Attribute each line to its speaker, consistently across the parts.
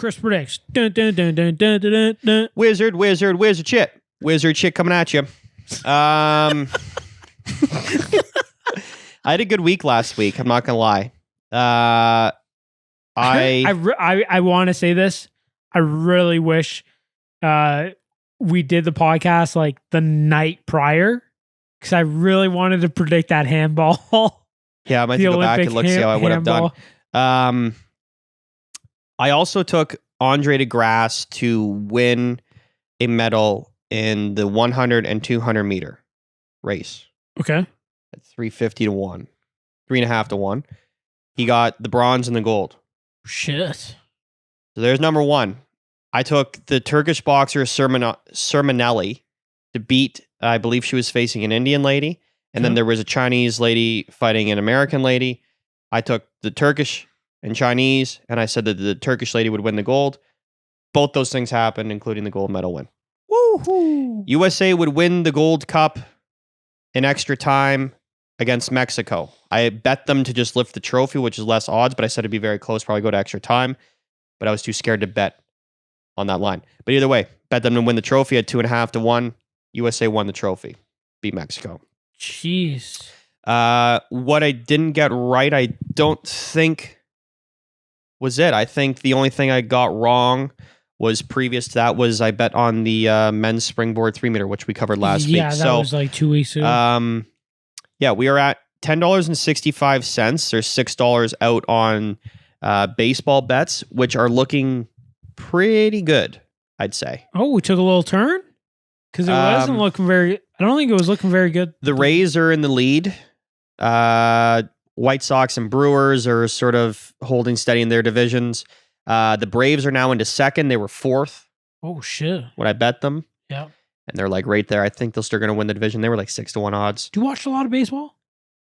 Speaker 1: Chris predicts. Dun, dun, dun, dun, dun, dun, dun, dun.
Speaker 2: Wizard shit coming at you. I had a good week last week. I'm not gonna lie.
Speaker 1: I want to say this. I really wish we did the podcast like the night prior because I really wanted to predict that handball.
Speaker 2: Yeah, I might have to go back and look see how I would have done. I also took Andre DeGrasse to win a medal in the 100 and 200 meter race.
Speaker 1: Okay.
Speaker 2: At 350 to 1. 3.5 to 1. He got the bronze and the gold.
Speaker 1: Shit.
Speaker 2: So there's number one. I took the Turkish boxer Sermanelli to beat, I believe she was facing an Indian lady. And then there was a Chinese lady fighting an American lady. I took the Turkish and Chinese, and I said that the Turkish lady would win the gold. Both those things happened, including the gold medal win.
Speaker 1: Woohoo!
Speaker 2: USA would win the gold cup in extra time against Mexico. I bet them to just lift the trophy, which is less odds, but I said it'd be very close, probably go to extra time. But I was too scared to bet on that line. But either way, bet them to win the trophy at 2.5 to 1. USA won the trophy. Beat Mexico.
Speaker 1: Jeez.
Speaker 2: What I didn't get right, I don't think was it. I think the only thing I got wrong was previous to that was I bet on the men's springboard 3 meter, which we covered last week.
Speaker 1: Yeah, that was like 2 weeks ago.
Speaker 2: Yeah, we are at $10.65. There's $6 out on baseball bets, which are looking pretty good, I'd say.
Speaker 1: Oh, we took a little turn? Because it wasn't looking very... I don't think it was looking very good.
Speaker 2: The Rays are in the lead. White Sox and Brewers are sort of holding steady in their divisions. The Braves are now into second. They were fourth.
Speaker 1: Oh, shit.
Speaker 2: When I bet them.
Speaker 1: Yeah.
Speaker 2: And they're like right there. I think they're still going to win the division. They were like 6 to 1 odds.
Speaker 1: Do you watch a lot of baseball?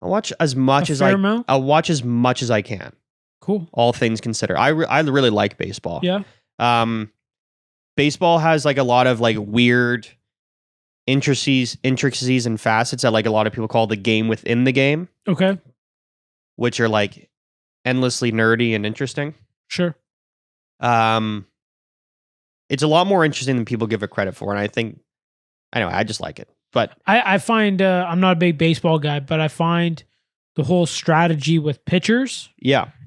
Speaker 2: I watch as much as I'll watch as much as I can.
Speaker 1: Cool.
Speaker 2: All things considered. I really like baseball.
Speaker 1: Yeah.
Speaker 2: Baseball has like a lot of like weird intricacies and facets that like a lot of people call the game within the game.
Speaker 1: Okay.
Speaker 2: Which are like endlessly nerdy and interesting.
Speaker 1: Sure.
Speaker 2: It's a lot more interesting than people give it credit for. And I think, anyway, I just like it. But
Speaker 1: I find, I'm not a big baseball guy, but I find the whole strategy with pitchers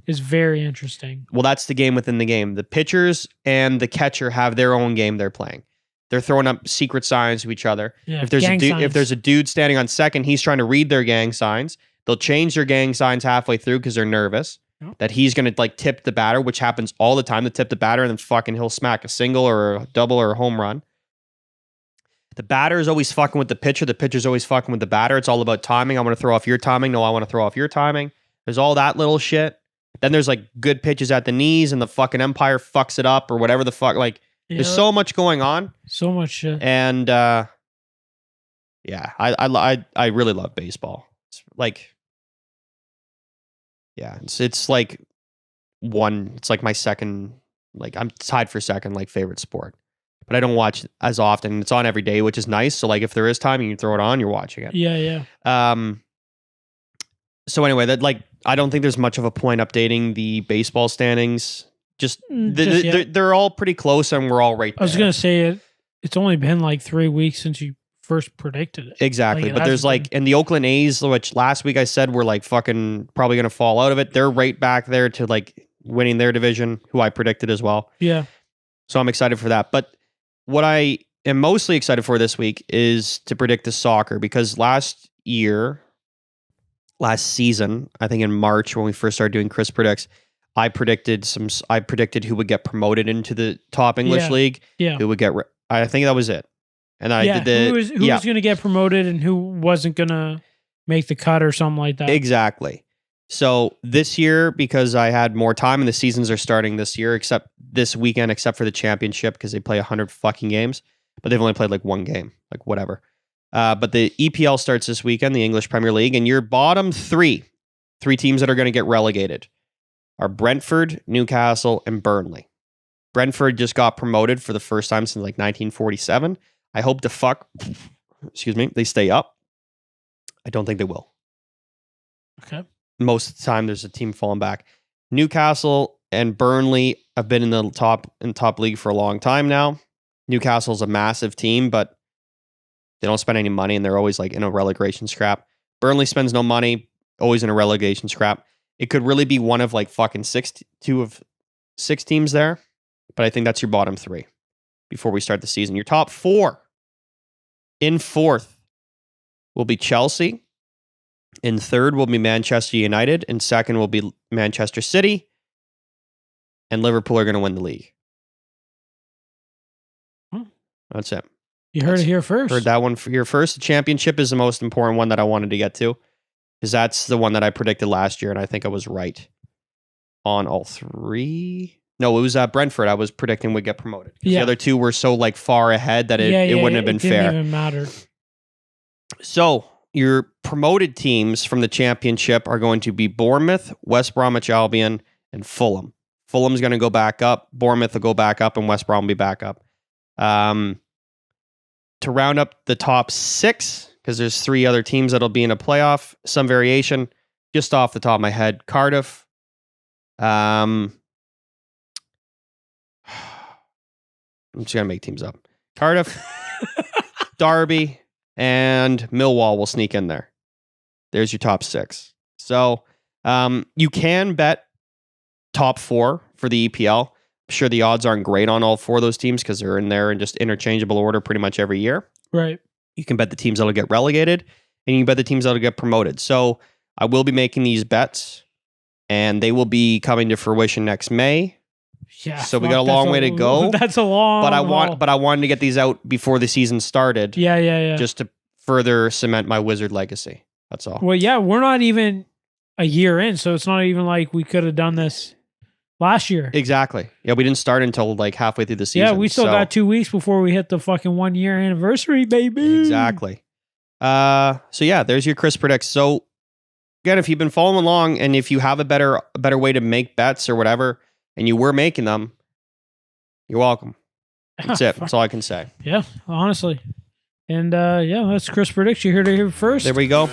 Speaker 1: is very interesting.
Speaker 2: Well, that's the game within the game. The pitchers and the catcher have their own game they're playing. They're throwing up secret signs to each other.
Speaker 1: Yeah,
Speaker 2: if there's a dude standing on second, he's trying to read their gang signs. They'll change their gang signs halfway through because they're nervous that he's going to like tip the batter, which happens all the time. To tip the batter and then fucking he'll smack a single or a double or a home run. The batter is always fucking with the pitcher. The pitcher's always fucking with the batter. It's all about timing. I want to throw off your timing. No, I want to throw off your timing. There's all that little shit. Then there's like good pitches at the knees and the fucking umpire fucks it up or whatever the fuck. Like there's so much going on.
Speaker 1: So much shit.
Speaker 2: And yeah, I really love baseball. It's like, yeah, it's like it's like my second, like I'm tied for second, like favorite sport. But I don't watch as often. It's on every day, which is nice. So like if there is time, you can throw it on, you're watching it.
Speaker 1: Yeah.
Speaker 2: So anyway, that like I don't think there's much of a point updating the baseball standings. They're all pretty close and we're all right there.
Speaker 1: I was going to say it's only been like 3 weeks since you first predicted it.
Speaker 2: Exactly. Like, but there's like, and the Oakland A's, which last week I said were like fucking probably going to fall out of it. They're right back there to like winning their division, who I predicted as well.
Speaker 1: Yeah.
Speaker 2: So I'm excited for that. But what I am mostly excited for this week is to predict the soccer because last season, I think in March when we first started doing Chris Predicts, I predicted who would get promoted into the top English league.
Speaker 1: Yeah.
Speaker 2: Who would get, I think that was it. And I did
Speaker 1: who was going to get promoted and who wasn't going to make the cut or something like that.
Speaker 2: Exactly. So this year, because I had more time and the seasons are starting this year, except this weekend, except for the championship, because they play 100 fucking games, but they've only played like one game, like whatever. But the EPL starts this weekend, the English Premier League, and your bottom three teams that are going to get relegated are Brentford, Newcastle, and Burnley. Brentford just got promoted for the first time since like 1947. I hope they stay up. I don't think they will.
Speaker 1: Okay.
Speaker 2: Most of the time, there's a team falling back. Newcastle and Burnley have been in the top league for a long time now. Newcastle's a massive team, but they don't spend any money and they're always like in a relegation scrap. Burnley spends no money, always in a relegation scrap. It could really be one of like fucking two of six teams there, but I think that's your bottom three before we start the season. Your top four. In fourth will be Chelsea. In third will be Manchester United. In second will be Manchester City. And Liverpool are going to win the league. That's it.
Speaker 1: You heard it here first.
Speaker 2: Heard that one for your first. The championship is the most important one that I wanted to get to, because that's the one that I predicted last year, and I think I was right on all three. No, it was Brentford. I was predicting would get promoted. The other two were so like far ahead that it wouldn't have been fair.
Speaker 1: It didn't even matter.
Speaker 2: So your promoted teams from the championship are going to be Bournemouth, West Bromwich Albion, and Fulham. Fulham's going to go back up. Bournemouth will go back up, and West Brom will be back up. To round up the top six, because there's three other teams that'll be in a playoff, some variation, just off the top of my head. Cardiff, I'm just going to make teams up. Cardiff, Derby, and Millwall will sneak in there. There's your top six. So you can bet top four for the EPL. I'm sure the odds aren't great on all four of those teams because they're in there in just interchangeable order pretty much every year.
Speaker 1: Right.
Speaker 2: You can bet the teams that'll get relegated, and you can bet the teams that'll get promoted. So I will be making these bets, and they will be coming to fruition next May.
Speaker 1: Yeah.
Speaker 2: So we got a long way to go.
Speaker 1: That's a long.
Speaker 2: But I wanted to get these out before the season started.
Speaker 1: Yeah.
Speaker 2: Just to further cement my Wizard legacy. That's all.
Speaker 1: Well, yeah, we're not even a year in, so it's not even like we could have done this last year.
Speaker 2: Exactly. Yeah, we didn't start until like halfway through the season.
Speaker 1: Yeah, we still got 2 weeks before we hit the fucking 1 year anniversary, baby.
Speaker 2: Exactly. So yeah, there's your Chris Predicts. So again, if you've been following along and if you have a better way to make bets or whatever, and you were making them, you're welcome. That's it. That's all I can say.
Speaker 1: Yeah, honestly. And yeah, that's Chris Predicts. You heard it here first.
Speaker 2: There we go.